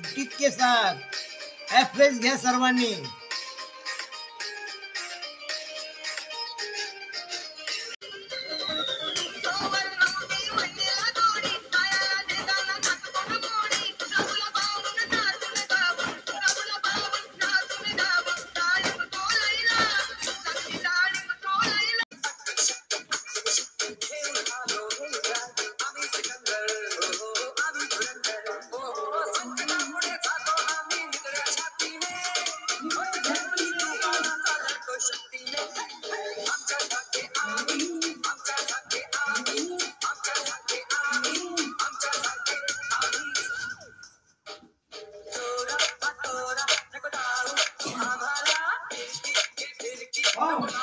Kit के साथ afresh घ्या सर्वांनी।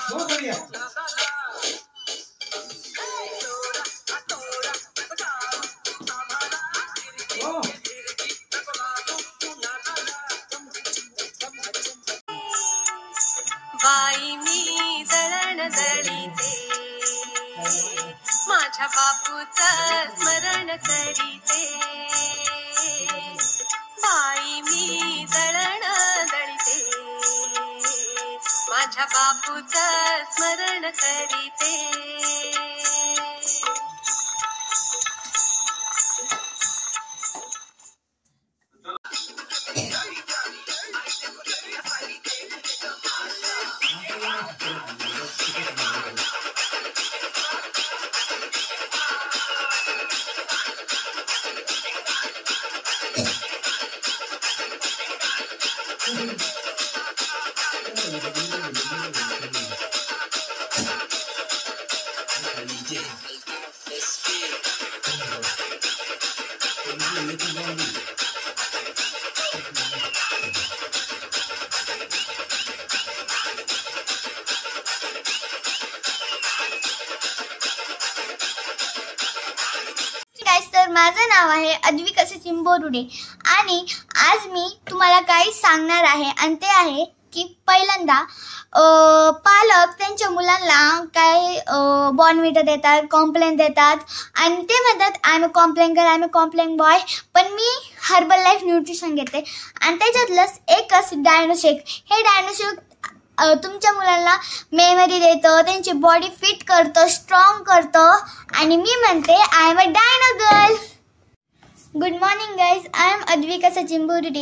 बहुत बढ़िया। बाई मी दळण दळीते, माझ्या बापूचं स्मरण करीते। बाई मी दळण दळीते, माझ्या बापूचं स्मरण करीते। तर माझं नाव आहे अद्विका सचिन बोरुडे आणि आज मी तुम्हाला काही सांगणार आहे आणि ते आहे की पहिल्यांदा पालक त्यांच्या मुलांना काय बॉर्नव्हिटा देतात, कॉम्प्लेन देतात आणि ते म्हणतात I am a Complan girl, I am a Complan boy, पण मी हर्बल लाईफ न्यूट्रिशन घेते आणि त्याच्यातलंच एकच डायनोशेक। हे डायनोशेक तुमच्या मुलांना मेमरी देतं, त्यांची बॉडी फिट करतं, स्ट्रॉंग करतं आणि मी म्हणते I am a dino girl. Good morning guys, I am Advika Sachin Borude.